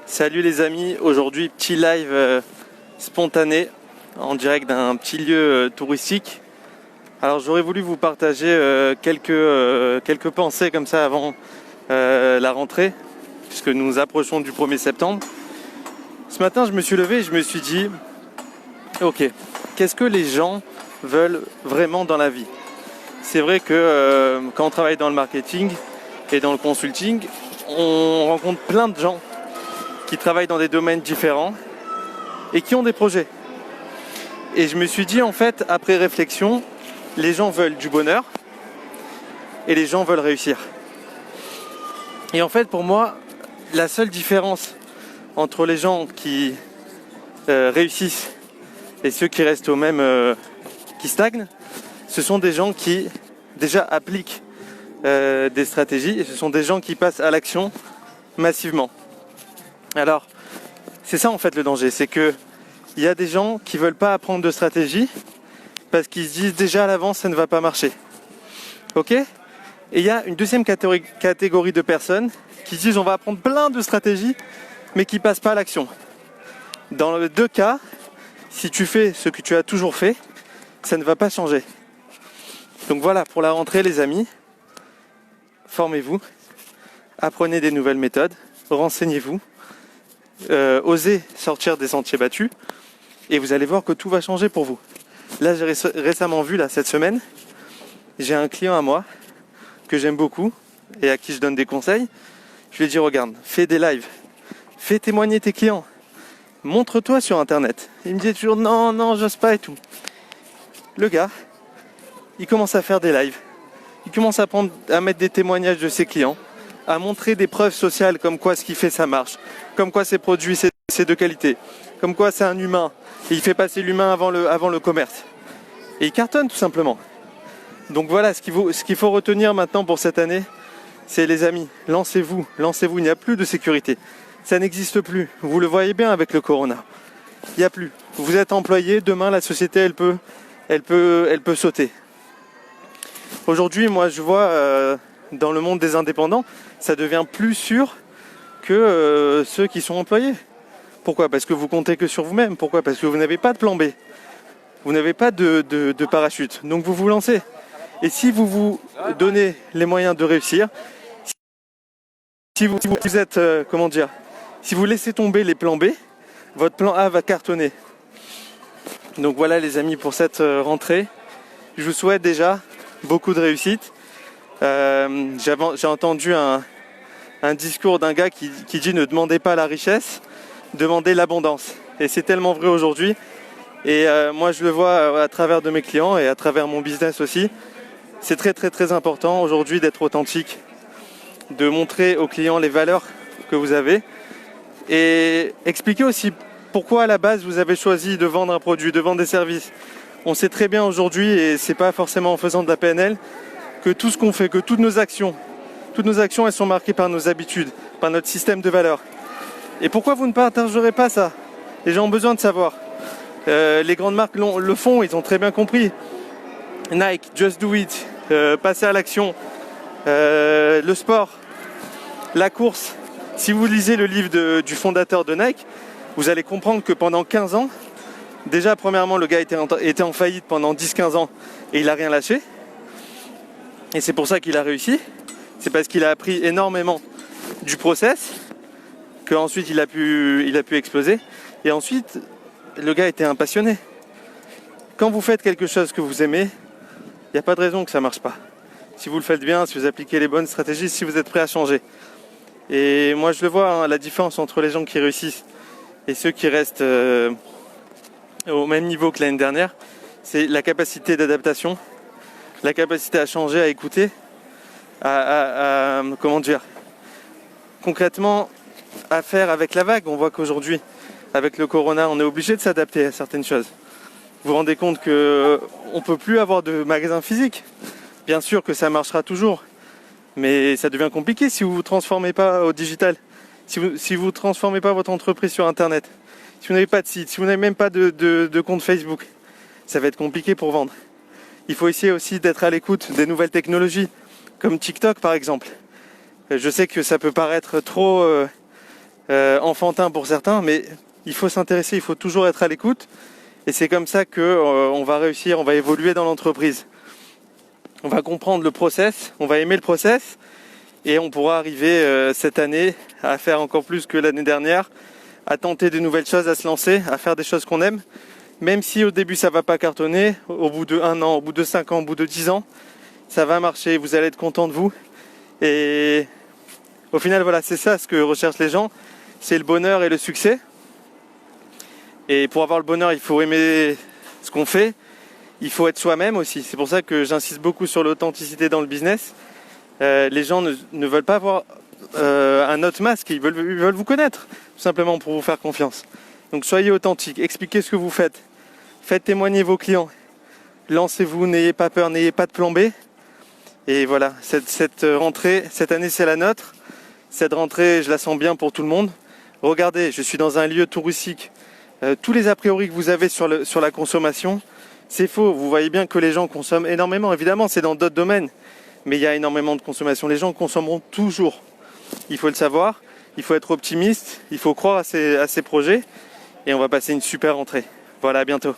Salut les amis, aujourd'hui petit live spontané en direct d'un petit lieu touristique. Alors j'aurais voulu vous partager quelques pensées comme ça avant la rentrée, puisque nous nous approchons du 1er septembre. Ce matin je me suis levé et je me suis dit, ok, qu'est-ce que les gens veulent vraiment dans la vie? C'est vrai que quand on travaille dans le marketing et dans le consulting, on rencontre plein de gens qui travaillent dans des domaines différents et qui ont des projets. Et je me suis dit, en fait, après réflexion, les gens veulent du bonheur et les gens veulent réussir. Et en fait, pour moi, la seule différence entre les gens qui réussissent et ceux qui restent au même, qui stagnent, ce sont des gens qui déjà appliquent des stratégies et ce sont des gens qui passent à l'action massivement. Alors, c'est ça en fait le danger, c'est que il y a des gens qui veulent pas apprendre de stratégie parce qu'ils se disent déjà à l'avance ça ne va pas marcher. Ok ? Et il y a une deuxième catégorie de personnes qui se disent on va apprendre plein de stratégies mais qui passent pas à l'action. Dans les deux cas, si tu fais ce que tu as toujours fait, ça ne va pas changer. Donc voilà, pour la rentrée les amis, formez-vous, apprenez des nouvelles méthodes, renseignez-vous. Osez sortir des sentiers battus et vous allez voir que tout va changer pour vous. Là j'ai récemment vu, cette semaine, j'ai un client à moi que j'aime beaucoup et à qui je donne des conseils. Je lui ai dit regarde, fais des lives, fais témoigner tes clients, montre-toi sur internet. Il me dit toujours non j'ose pas et tout. Le gars, il commence à faire des lives, il commence à mettre des témoignages de ses clients, à montrer des preuves sociales comme quoi ce qu'il fait ça marche, comme quoi ses produits c'est de qualité, comme quoi c'est un humain, et il fait passer l'humain avant le commerce. Et il cartonne tout simplement. Donc voilà, ce qu'il faut retenir maintenant pour cette année, c'est les amis, lancez-vous, il n'y a plus de sécurité. Ça n'existe plus, vous le voyez bien avec le corona. Il n'y a plus. Vous êtes employé, demain la société elle peut sauter. Aujourd'hui, moi je vois dans le monde des indépendants, ça devient plus sûr que ceux qui sont employés. Pourquoi ? Parce que vous comptez que sur vous-même. Pourquoi ? Parce que vous n'avez pas de plan B. Vous n'avez pas de parachute. Donc vous vous lancez. Et si vous vous donnez les moyens de réussir, si vous êtes, si vous laissez tomber les plans B, votre plan A va cartonner. Donc voilà les amis pour cette rentrée. Je vous souhaite déjà beaucoup de réussite. J'ai entendu un discours d'un gars qui dit ne demandez pas la richesse, demandez l'abondance. Et c'est tellement vrai aujourd'hui. Et moi je le vois à travers de mes clients et à travers mon business aussi. C'est très très très important aujourd'hui d'être authentique, de montrer aux clients les valeurs que vous avez et expliquer aussi pourquoi à la base vous avez choisi de vendre un produit, de vendre des services. On sait très bien aujourd'hui, et c'est pas forcément en faisant de la PNL, que tout ce qu'on fait, que toutes nos actions elles sont marquées par nos habitudes, par notre système de valeurs. Et pourquoi vous ne partagerez pas ça ? Les gens ont besoin de savoir. Les grandes marques le font, ils ont très bien compris. Nike, Just Do It, passer à l'action, le sport, la course. Si vous lisez le livre du fondateur de Nike, vous allez comprendre que pendant 15 ans, déjà premièrement le gars était en faillite pendant 10-15 ans et il n'a rien lâché. Et c'est pour ça qu'il a réussi. C'est parce qu'il a appris énormément du process qu'ensuite il a pu exploser. Et ensuite, le gars était un passionné. Quand vous faites quelque chose que vous aimez, il n'y a pas de raison que ça ne marche pas. Si vous le faites bien, si vous appliquez les bonnes stratégies, si vous êtes prêt à changer. Et moi je le vois, la différence entre les gens qui réussissent et ceux qui restent au même niveau que l'année dernière, c'est la capacité d'adaptation, la capacité à changer, à écouter, concrètement à faire avec la vague. On voit qu'aujourd'hui, avec le corona, on est obligé de s'adapter à certaines choses. Vous vous rendez compte qu'on ne peut plus avoir de magasin physique. Bien sûr que ça marchera toujours, mais ça devient compliqué si vous ne vous transformez pas au digital, si vous transformez pas votre entreprise sur Internet, si vous n'avez pas de site, si vous n'avez même pas de compte Facebook, ça va être compliqué pour vendre. Il faut essayer aussi d'être à l'écoute des nouvelles technologies, comme TikTok par exemple. Je sais que ça peut paraître trop enfantin pour certains, mais il faut s'intéresser, il faut toujours être à l'écoute. Et c'est comme ça que on va réussir, on va évoluer dans l'entreprise. On va comprendre le process, on va aimer le process, et on pourra arriver cette année à faire encore plus que l'année dernière, à tenter de nouvelles choses, à se lancer, à faire des choses qu'on aime. Même si au début ça va pas cartonner, au bout de 1 an, au bout de 5 ans, au bout de 10 ans, ça va marcher, vous allez être content de vous. Et au final, voilà, c'est ça ce que recherchent les gens, c'est le bonheur et le succès. Et pour avoir le bonheur, il faut aimer ce qu'on fait, il faut être soi-même aussi. C'est pour ça que j'insiste beaucoup sur l'authenticité dans le business. Les gens ne veulent pas avoir un autre masque, ils veulent vous connaître, tout simplement pour vous faire confiance. Donc soyez authentique, expliquez ce que vous faites, faites témoigner vos clients, lancez-vous, n'ayez pas peur, n'ayez pas de plan B. Et voilà, cette rentrée, cette année c'est la nôtre. Cette rentrée, je la sens bien pour tout le monde. Regardez, je suis dans un lieu touristique. Tous les a priori que vous avez sur la consommation, c'est faux. Vous voyez bien que les gens consomment énormément. Évidemment, c'est dans d'autres domaines, mais il y a énormément de consommation. Les gens consommeront toujours. Il faut le savoir, il faut être optimiste, il faut croire à ces projets. Et on va passer une super rentrée. Voilà, à bientôt.